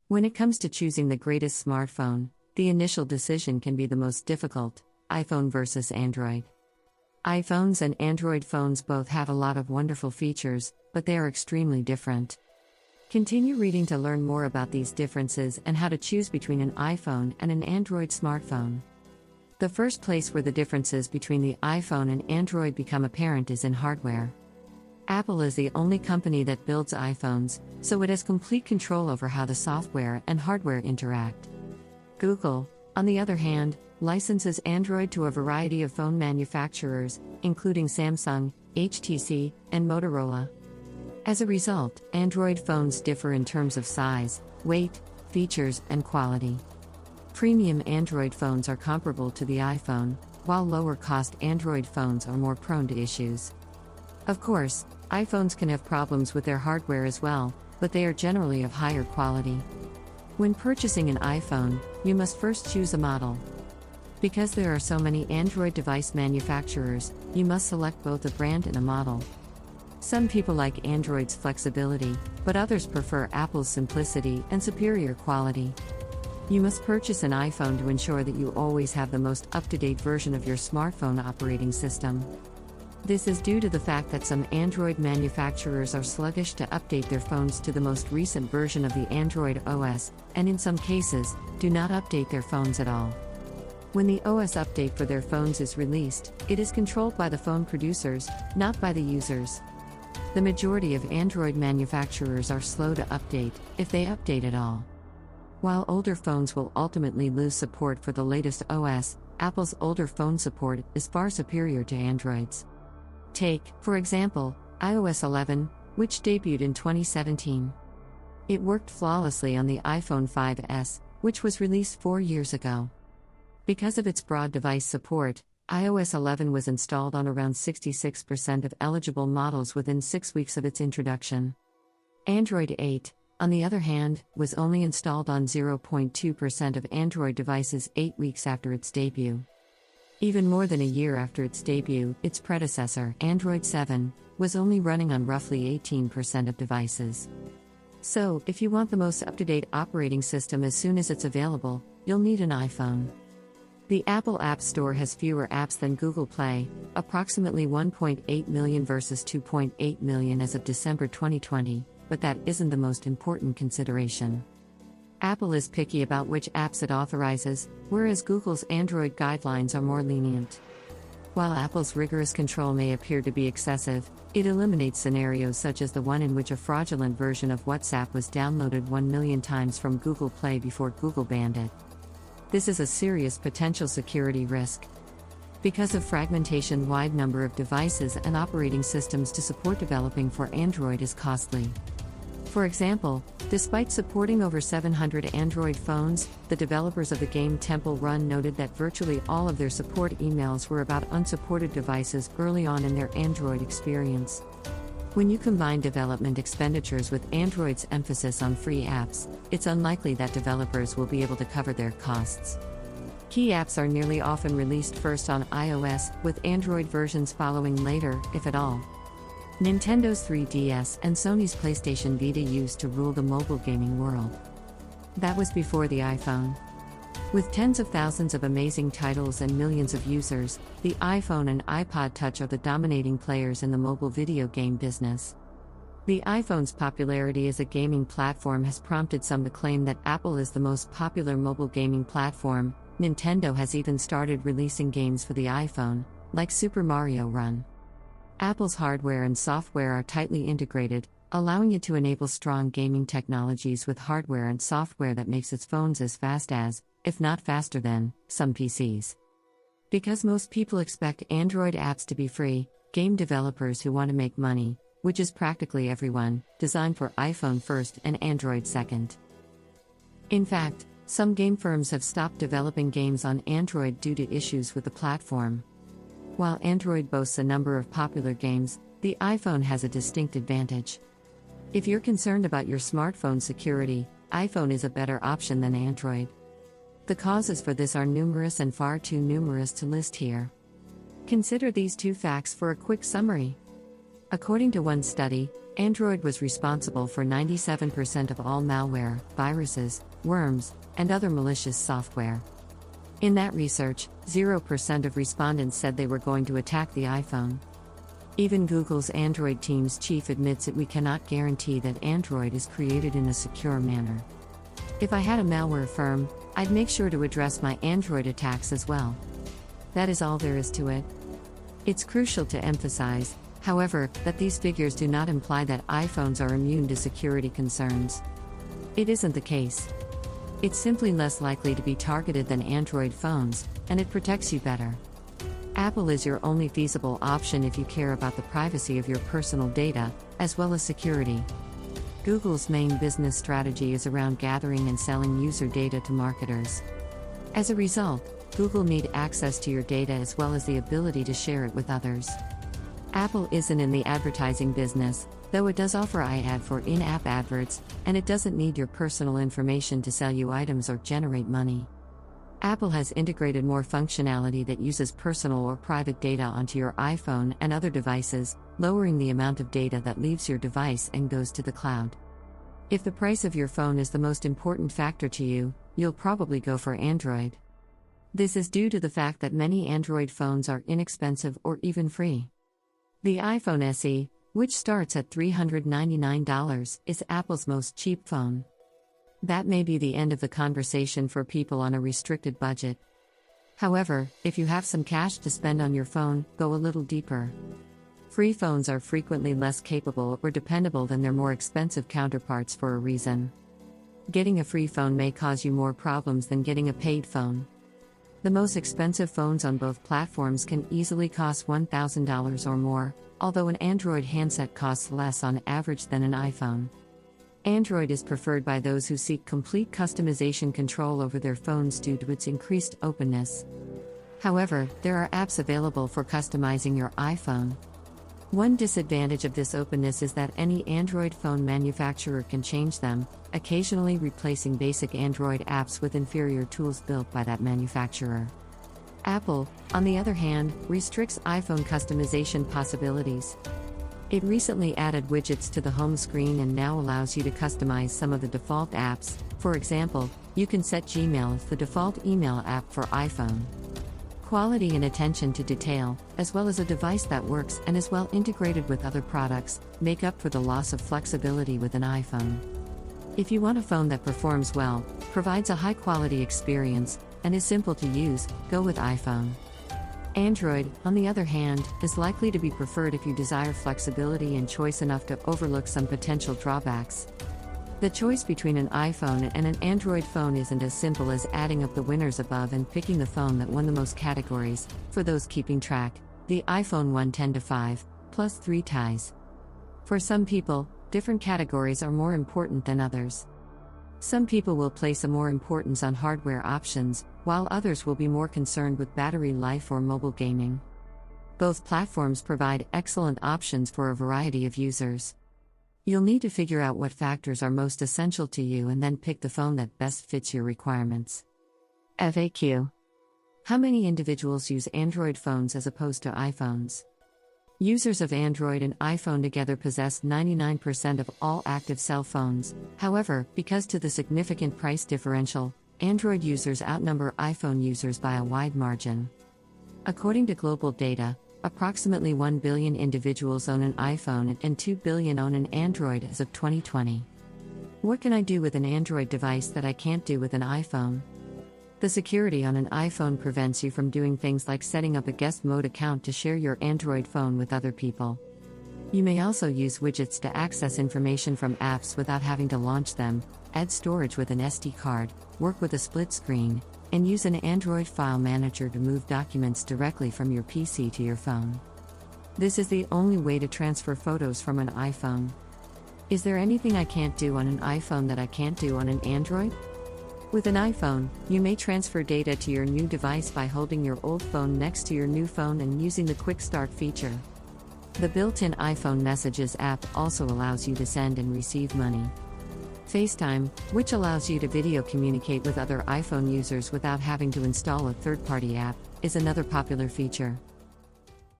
When it comes to choosing the greatest smartphone, the initial decision can be the most difficult: iPhone versus Android. iPhones and Android phones both have a lot of wonderful features, but they are extremely different. Continue reading to learn more about these differences and how to choose between an iPhone and an Android smartphone. The first place where the differences between the iPhone and Android become apparent is in hardware. Apple is the only company that builds iPhones, so it has complete control over how the software and hardware interact. Google, on the other hand, licenses Android to a variety of phone manufacturers, including Samsung, HTC, and Motorola. As a result, Android phones differ in terms of size, weight, features, and quality. Premium Android phones are comparable to the iPhone, while lower-cost Android phones are more prone to issues. Of course, iPhones can have problems with their hardware as well, but they are generally of higher quality. When purchasing an iPhone, you must first choose a model. Because there are so many Android device manufacturers, you must select both a brand and a model. Some people like Android's flexibility, but others prefer Apple's simplicity and superior quality. You must purchase an iPhone to ensure that you always have the most up-to-date version of your smartphone operating system. This is due to the fact that some Android manufacturers are sluggish to update their phones to the most recent version of the Android OS, and in some cases, do not update their phones at all. When the OS update for their phones is released, it is controlled by the phone producers, not by the users. The majority of Android manufacturers are slow to update, if they update at all. While older phones will ultimately lose support for the latest OS, Apple's older phone support is far superior to Android's. Take, for example, iOS 11, which debuted in 2017. It worked flawlessly on the iPhone 5S, which was released 4 years ago. Because of its broad device support, iOS 11 was installed on around 66% of eligible models within 6 weeks of its introduction. Android 8, on the other hand, was only installed on 0.2% of Android devices 8 weeks after its debut. Even more than a year after its debut, its predecessor, Android 7, was only running on roughly 18% of devices. So, if you want the most up-to-date operating system as soon as it's available, you'll need an iPhone. The Apple App Store has fewer apps than Google Play, approximately 1.8 million versus 2.8 million as of December 2020, but that isn't the most important consideration. Apple is picky about which apps it authorizes, whereas Google's Android guidelines are more lenient. While Apple's rigorous control may appear to be excessive, it eliminates scenarios such as the one in which a fraudulent version of WhatsApp was downloaded 1 million times from Google Play before Google banned it. This is a serious potential security risk. Because of fragmentation, wide number of devices and operating systems to support developing for Android is costly. For example, despite supporting over 700 Android phones, the developers of the game Temple Run noted that virtually all of their support emails were about unsupported devices early on in their Android experience. When you combine development expenditures with Android's emphasis on free apps, it's unlikely that developers will be able to cover their costs. Key apps are nearly often released first on iOS, with Android versions following later, if at all. Nintendo's 3DS and Sony's PlayStation Vita used to rule the mobile gaming world. That was before the iPhone. With tens of thousands of amazing titles and millions of users, the iPhone and iPod Touch are the dominating players in the mobile video game business. The iPhone's popularity as a gaming platform has prompted some to claim that Apple is the most popular mobile gaming platform. Nintendo has even started releasing games for the iPhone, like Super Mario Run. Apple's hardware and software are tightly integrated, allowing it to enable strong gaming technologies with hardware and software that makes its phones as fast as, if not faster than, some PCs. Because most people expect Android apps to be free, game developers who want to make money, which is practically everyone, design for iPhone first and Android second. In fact, some game firms have stopped developing games on Android due to issues with the platform. While Android boasts a number of popular games, the iPhone has a distinct advantage. If you're concerned about your smartphone security, iPhone is a better option than Android. The causes for this are numerous and far too numerous to list here. Consider these 2 facts for a quick summary. According to one study, Android was responsible for 97% of all malware, viruses, worms, and other malicious software. In that research, 0% of respondents said they were going to attack the iPhone. Even Google's Android team's chief admits that we cannot guarantee that Android is created in a secure manner. If I had a malware firm, I'd make sure to address my Android attacks as well. That is all there is to it. It's crucial to emphasize, however, that these figures do not imply that iPhones are immune to security concerns. It isn't the case. It's simply less likely to be targeted than Android phones, and it protects you better. Apple is your only feasible option if you care about the privacy of your personal data, as well as security. Google's main business strategy is around gathering and selling user data to marketers. As a result, Google needs access to your data as well as the ability to share it with others. Apple isn't in the advertising business, though it does offer iAd for in-app adverts, and it doesn't need your personal information to sell you items or generate money. Apple has integrated more functionality that uses personal or private data onto your iPhone and other devices, lowering the amount of data that leaves your device and goes to the cloud. If the price of your phone is the most important factor to you, you'll probably go for Android. This is due to the fact that many Android phones are inexpensive or even free. The iPhone SE, which starts at $399, is Apple's most cheap phone. That may be the end of the conversation for people on a restricted budget. However, if you have some cash to spend on your phone, go a little deeper. Free phones are frequently less capable or dependable than their more expensive counterparts for a reason. Getting a free phone may cause you more problems than getting a paid phone. The most expensive phones on both platforms can easily cost $1,000 or more, although an Android handset costs less on average than an iPhone. Android is preferred by those who seek complete customization control over their phones due to its increased openness. However, there are apps available for customizing your iPhone. One disadvantage of this openness is that any Android phone manufacturer can change them, occasionally replacing basic Android apps with inferior tools built by that manufacturer. Apple, on the other hand, restricts iPhone customization possibilities. It recently added widgets to the home screen and now allows you to customize some of the default apps. For example, you can set Gmail as the default email app for iPhone. Quality and attention to detail, as well as a device that works and is well integrated with other products, make up for the loss of flexibility with an iPhone. If you want a phone that performs well, provides a high-quality experience, and is simple to use, go with iPhone. Android, on the other hand, is likely to be preferred if you desire flexibility and choice enough to overlook some potential drawbacks. The choice between an iPhone and an Android phone isn't as simple as adding up the winners above and picking the phone that won the most categories. For those keeping track, the iPhone won 10-5, plus 3 ties. For some people, different categories are more important than others. Some people will place a more importance on hardware options, while others will be more concerned with battery life or mobile gaming. Both platforms provide excellent options for a variety of users. You'll need to figure out what factors are most essential to you and then pick the phone that best fits your requirements. FAQ: How many individuals use Android phones as opposed to iPhones? Users of Android and iPhone together possess 99% of all active cell phones. However, because to the significant price differential, Android users outnumber iPhone users by a wide margin. According to global data, approximately 1 billion individuals own an iPhone and 2 billion own an Android as of 2020. What can I do with an Android device that I can't do with an iPhone? The security on an iPhone prevents you from doing things like setting up a guest mode account to share your Android phone with other people. You may also use widgets to access information from apps without having to launch them, add storage with an SD card, work with a split screen, and use an Android file manager to move documents directly from your PC to your phone. This is the only way to transfer photos from an iPhone. Is there anything I can't do on an iPhone that I can't do on an Android? With an iPhone, you may transfer data to your new device by holding your old phone next to your new phone and using the Quick Start feature. The built-in iPhone Messages app also allows you to send and receive money. FaceTime, which allows you to video communicate with other iPhone users without having to install a third-party app, is another popular feature.